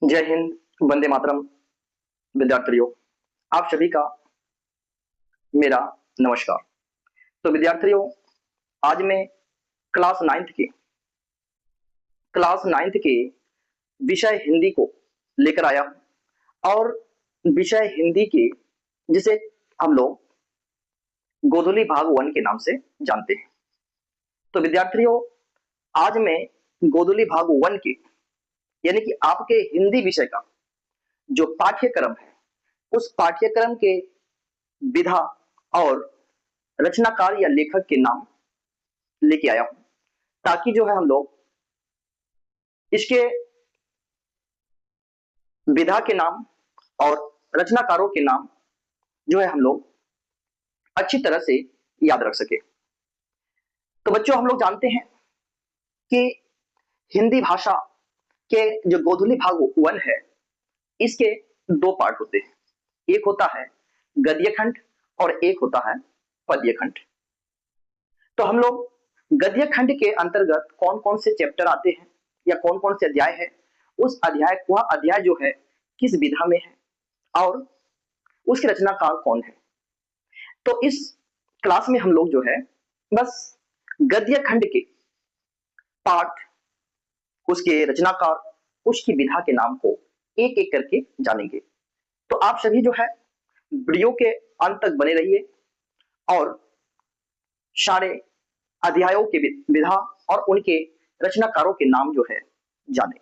जय हिंद, वंदे मातरम। विद्यार्थियों, आप सभी का मेरा नमस्कार। तो विद्यार्थियों, आज मैं क्लास नाइन्थ के विषय हिंदी को लेकर आया हूं और विषय हिंदी के जिसे हम लोग गोधूली भाग 1 के नाम से जानते हैं। तो विद्यार्थियों, आज मैं गोधूली भाग 1 के यानी कि आपके हिंदी विषय का जो पाठ्यक्रम है, उस पाठ्यक्रम के विधा और रचनाकार या लेखक के नाम लेके आया हूं, ताकि जो है हम लोग इसके विधा के नाम और रचनाकारों के नाम जो है हम लोग अच्छी तरह से याद रख सके। तो बच्चों, हम लोग जानते हैं कि हिंदी भाषा के जो गोधूली भाग 1 है, इसके 2 पार्ट होते हैं। एक होता है गद्य खंड और एक होता है पद्य खंड। तो हम लोग गद्य खंड के अंतर्गत कौन कौन से चैप्टर आते हैं या कौन कौन से अध्याय है, उस अध्याय जो है किस विधा में है और उसके रचनाकार कौन है। तो इस क्लास में हम लोग जो है बस गद्य खंड के पाठ, उसके रचनाकार, उसकी विधा के नाम को एक एक करके जानेंगे। तो आप सभी जो है वीडियो के अंत तक बने रहिए और सारे अध्यायों के विधा और उनके रचनाकारों के नाम जो है जाने।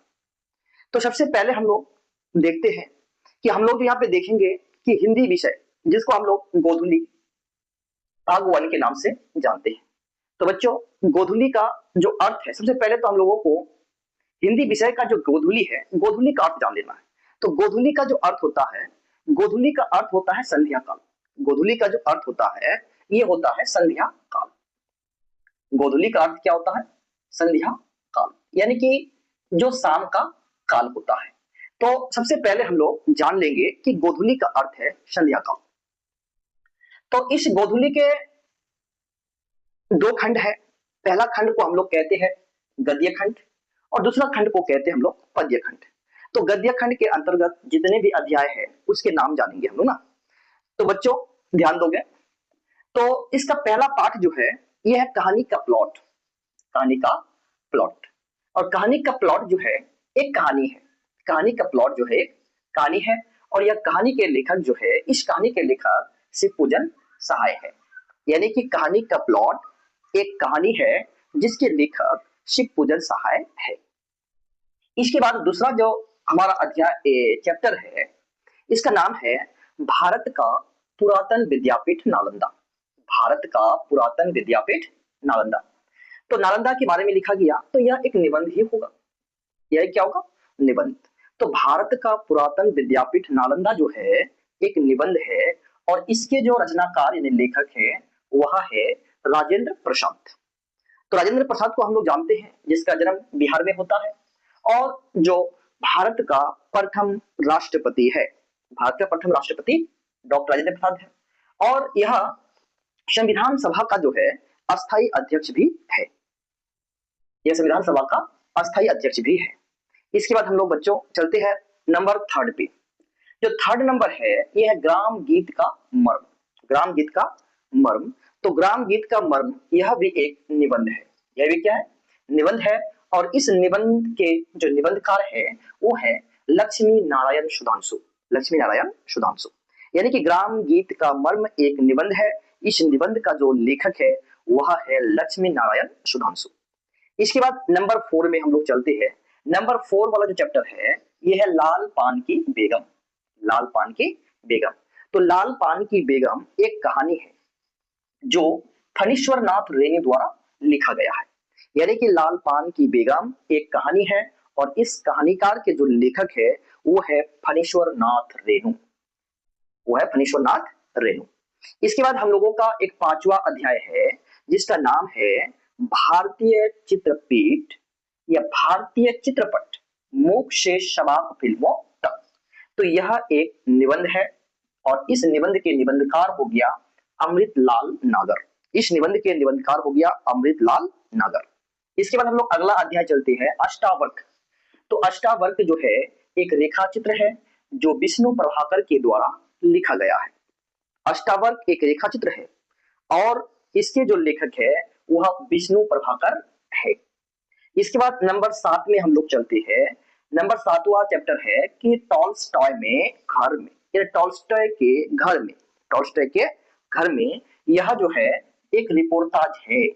तो सबसे पहले हम लोग देखते हैं कि हम लोग यहाँ पे देखेंगे कि हिंदी विषय जिसको हम लोग गोधूली भाग 1 के नाम से जानते हैं। तो बच्चों, गोधूली का जो अर्थ है, सबसे पहले तो हम लोगों को हिंदी विषय का जो गोधूली है, गोधूली का अर्थ जान लेना है। तो गोधूली का जो अर्थ होता है, गोधूली का अर्थ होता है संध्या काल। गोधूली का जो अर्थ होता है, ये होता है संध्या काल। गोधूली का अर्थ क्या होता है? संध्या काल, यानी कि जो शाम का काल होता है। तो सबसे पहले हम लोग जान लेंगे कि गोधूली का अर्थ है संध्या काल। तो इस गोधूली के 2 खंड है। पहला खंड को हम लोग कहते हैं गद्य खंड और दूसरा खंड को कहते हैं हम लोग पद्य खंड। तो गद्य खंड के अंतर्गत जितने भी अध्याय है उसके नाम जानेंगे हम लोग ना। तो बच्चों ध्यान दोगे तो इसका पहला पार्ट जो है यह है कहानी का प्लॉट। कहानी का प्लॉट, और कहानी का प्लॉट जो है एक कहानी है। कहानी का प्लॉट जो है एक कहानी है और यह कहानी के लेखक जो है, इस कहानी के लेखक शिवपूजन सहाय है। यानी कि कहानी का प्लॉट एक कहानी है जिसके लेखक शिवपूजन सहाय है। इसके बाद दूसरा जो हमारा अध्याय चैप्टर है, इसका नाम है भारत का पुरातन विद्यापीठ नालंदा। भारत का पुरातन विद्यापीठ नालंदा। तो नालंदा के बारे में लिखा गया, तो यह एक निबंध ही होगा। यह क्या होगा? निबंध। तो भारत का पुरातन विद्यापीठ नालंदा जो है एक निबंध है और इसके जो रचनाकार यानी लेखक है वह है राजेंद्र प्रसाद। तो राजेंद्र प्रसाद को हम लोग जानते हैं, जिसका जन्म बिहार में होता है और जो भारत का प्रथम राष्ट्रपति है। भारत का प्रथम राष्ट्रपति डॉक्टर राजेंद्र प्रसाद है और यह संविधान सभा का जो है अस्थायी अध्यक्ष भी है। यह संविधान सभा का अस्थायी अध्यक्ष भी है। इसके बाद हम लोग बच्चों चलते हैं नंबर 3 पे। जो 3rd नंबर है यह है ग्राम गीत का मर्म। ग्राम गीत का मर्म। तो ग्राम गीत का मर्म यह भी एक निबंध है। यह भी क्या है? निबंध है। और इस निबंध के जो निबंधकार है वो है लक्ष्मी नारायण सुधांशु। लक्ष्मी नारायण सुधांशु। यानी कि ग्राम गीत का मर्म एक निबंध है। इस निबंध का जो लेखक है वह है लक्ष्मी नारायण सुधांशु। इसके बाद नंबर 4 में हम लोग चलते हैं। नंबर 4 वाला जो चैप्टर है यह है लाल पान की बेगम। लाल पान की बेगम। तो लाल पान की बेगम एक कहानी है जो फणीश्वर नाथ रेणु द्वारा लिखा गया है। यानी कि लाल पान की बेगम एक कहानी है और इस कहानीकार के जो लेखक है वो है फणीश्वर नाथ रेणु। वो है फणीश्वर नाथ रेणु। इसके बाद हम लोगों का एक 5वां अध्याय है जिसका नाम है भारतीय चित्रपीठ या भारतीय चित्रपट मूक से शबाब फिल्मों तक। तो यह एक निबंध है और इस निबंध के निबंधकार हो गया अमृतलाल नागर। इस निबंध के निबंधकार हो गया अमृतलाल नागर। इसके बाद हम लोग अगला अध्याय चलते हैं अष्टावर्क। तो अष्टावर्क जो है एक रेखा चित्र है जो विष्णु प्रभाकर के द्वारा लिखा गया है। अष्टावर्क एक रेखा चित्र है और इसके जो लेखक है वह विष्णु प्रभाकर है। इसके बाद नंबर 7 में हम लोग चलते हैं। नंबर 7वां चैप्टर है कि टॉल्स्टॉय में घर में, या टॉल्स्टॉय के घर में, टॉल्स्टॉय के घर में यह जो है एक रिपोर्टाज है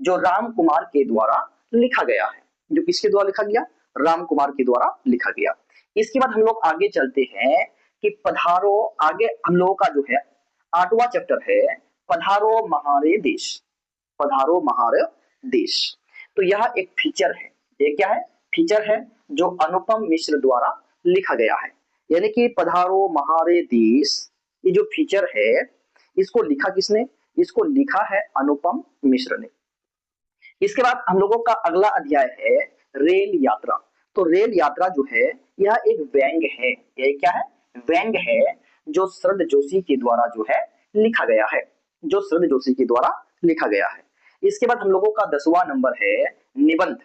जो राम कुमार के द्वारा लिखा गया है। जो किसके द्वारा लिखा गया? राम कुमार के द्वारा लिखा गया। इसके बाद हम लोग आगे चलते हैं कि पधारो, आगे हम लोगों का जो है 8वां चैप्टर है पधारो महारे देश, पधारो महारे देश। तो यह एक फीचर है, ये क्या है? फीचर है जो अनुपम मिश्र द्वारा लिखा गया है। यानी कि पधारो महारे देश, ये जो फीचर है इसको लिखा किसने? इसको लिखा है अनुपम मिश्र ने। इसके बाद हम लोगों का अगला अध्याय है रेल यात्रा। तो रेल यात्रा जो है यह एक व्यंग है, यह क्या है? व्यंग है जो शरद जोशी के द्वारा जो है लिखा गया है, जो शरद जोशी के द्वारा लिखा गया है। इसके बाद हम लोगों का 10वां नंबर है निबंध।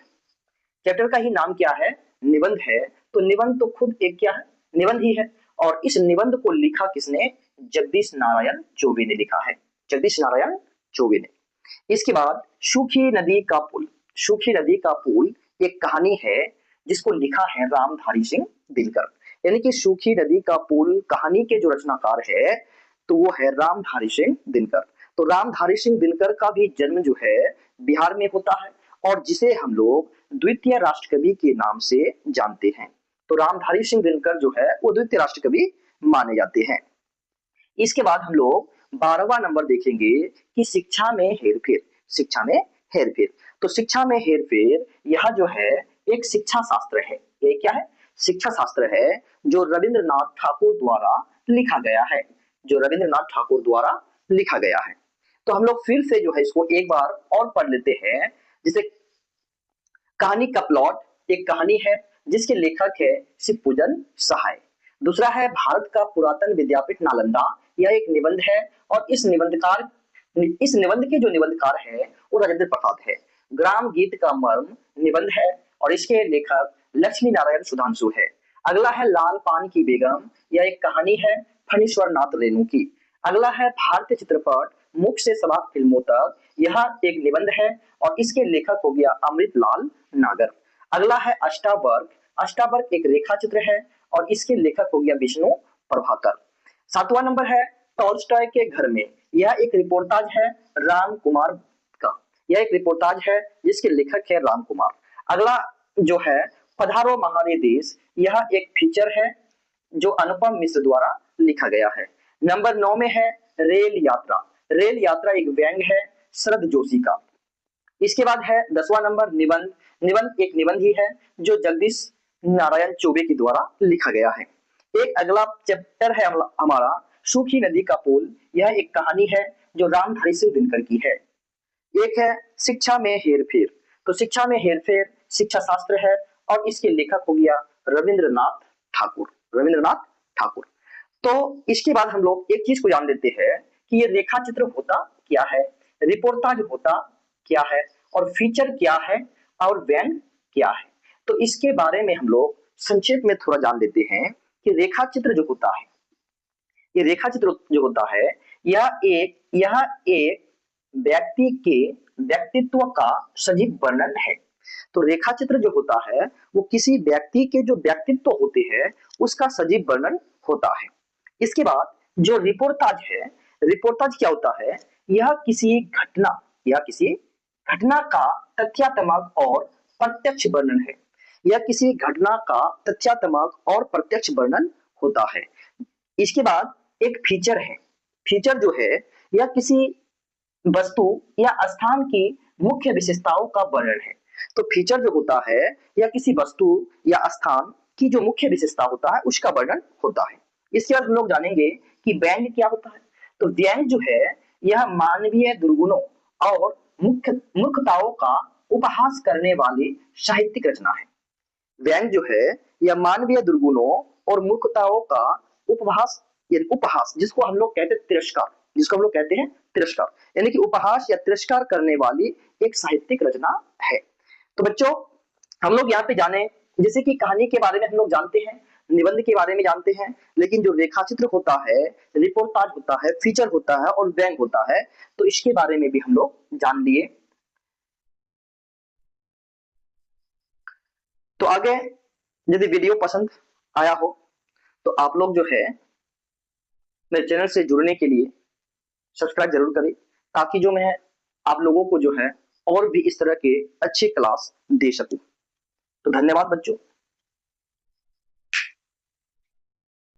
चैप्टर का ही नाम क्या है? निबंध है। तो निबंध तो खुद एक क्या है? निबंध ही है। और इस निबंध को लिखा किसने? जगदीश नारायण चौबे ने लिखा है, जगदीश नारायण चौबे ने। इसके बाद सूखी नदी का पुल, सूखी नदी का पुल एक कहानी है जिसको लिखा है रामधारी सिंह दिनकर। यानी कि सूखी नदी का पुल कहानी के जो रचनाकार है तो वो है रामधारी सिंह दिनकर। तो रामधारी सिंह दिनकर का भी जन्म जो है बिहार में होता है और जिसे हम लोग द्वितीय राष्ट्रकवि के नाम से जानते हैं। तो रामधारी सिंह दिनकर जो है वो द्वितीय राष्ट्रकवि माने जाते हैं। इसके बाद हम लोग 12वां नंबर देखेंगे कि शिक्षा में हेरफेर, शिक्षा में हेरफेर। तो शिक्षा में हेरफेर यह जो है एक शिक्षा शास्त्र है। ये क्या है? शिक्षा शास्त्र है जो रविंद्रनाथ ठाकुर द्वारा लिखा गया है, जो रविंद्रनाथ ठाकुर द्वारा लिखा गया है। तो हम लोग फिर से जो है इसको एक बार और पढ़ लेते हैं। जैसे कहानी का प्लॉट एक कहानी है जिसके लेखक है शिवपूजन सहाय। दूसरा है भारत का पुरातन विद्यापीठ नालंदा, यह एक निबंध है और इस निबंध के जो निबंधकार है वो राजेंद्र प्रसाद है। ग्राम गीत का मर्म निबंध है और इसके लेखक लक्ष्मी नारायण सुधांशु है। अगला है लाल पान की बेगम, यह एक कहानी है फणीश्वर नाथ रेणु की। अगला है भारतीय चित्रपट मुख से समाप्त फिल्मों तक, यह एक निबंध है और इसके लेखक हो गया अमृतलाल नागर। अगला है अष्टावर्क, अष्टावर्क एक रेखा चित्र है और इसके लेखक हो गया विष्णु प्रभाकर। 7वां नंबर है टॉल्स्टॉय के घर में, यह एक रिपोर्टाज है राम कुमार का, यह एक रिपोर्टाज है जिसके लेखक है राम कुमार। अगला जो है पधारो महारे देश, यह एक फीचर है जो अनुपम मिश्र द्वारा लिखा गया है। नंबर 9 में है रेल यात्रा, रेल यात्रा एक व्यंग है शरद जोशी का। इसके बाद है 10वां नंबर निबंध, निबंध एक निबंध ही है जो जगदीश नारायण चौबे के द्वारा लिखा गया है। एक अगला चैप्टर है हमारा सूखी नदी का पुल, यह एक कहानी है जो रामधारी सिंह दिनकर की है। एक है शिक्षा में हेरफेर, तो शिक्षा में हेरफेर शिक्षा शास्त्र है और इसके लेखक हो गया रविंद्रनाथ ठाकुर, रविंद्रनाथ ठाकुर। तो इसके बाद हम लोग एक चीज को जान लेते हैं कि ये रेखा चित्र होता क्या है, रिपोर्टाज होता क्या है और फीचर क्या है और व्यंग क्या है। तो इसके बारे में हम लोग संक्षेप में थोड़ा जान लेते हैं कि रेखा चित्र जो होता है, ये रेखा चित्र जो होता है यह एक व्यक्ति के व्यक्तित्व का सजीव वर्णन है। तो रेखा चित्र जो होता है वो किसी व्यक्ति के जो व्यक्तित्व होते हैं उसका सजीव वर्णन होता है। इसके बाद जो रिपोर्टाज है, रिपोर्टाज क्या होता है? यह किसी घटना का तथ्यात्मक और प्रत्यक्ष वर्णन है, यह किसी घटना का तथ्यात्मक और प्रत्यक्ष वर्णन होता है। इसके बाद एक फीचर है, फीचर जो है यह किसी वस्तु या स्थान की मुख्य विशेषताओं का वर्णन है। तो फीचर जो होता है यह किसी वस्तु या स्थान की जो मुख्य विशेषता होता है उसका वर्णन होता है। इसके बाद हम लोग जानेंगे कि व्यंग क्या होता है। तो व्यंग जो है यह मानवीय दुर्गुणों और मूर्खताओं का उपहास करने वाली साहित्यिक रचना है। व्यंग जो है यह मानवीय दुर्गुणों और मूर्खताओं का उपहास जिसको हम लोग कहते हैं तिरस्कार, जिसको हम लोग कहते हैं तिरस्कार, यानी कि उपहास या तिरस्कार करने वाली एक साहित्यिक रचना है। तो बच्चों हम लोग यहाँ पे जाने जैसे कि कहानी के बारे में हम लोग जानते हैं, निबंध के बारे में जानते हैं, लेकिन जो रेखा चित्र होता है, रिपोर्टाज होता है, फीचर होता है और व्यंग होता है, तो इसके बारे में भी हम लोग जान लिए। तो आगे यदि वीडियो पसंद आया हो तो आप लोग जो है मेरे चैनल से जुड़ने के लिए सब्सक्राइब जरूर करें, ताकि जो मैं आप लोगों को जो है और भी इस तरह के अच्छे क्लास दे सकूं। तो धन्यवाद बच्चों।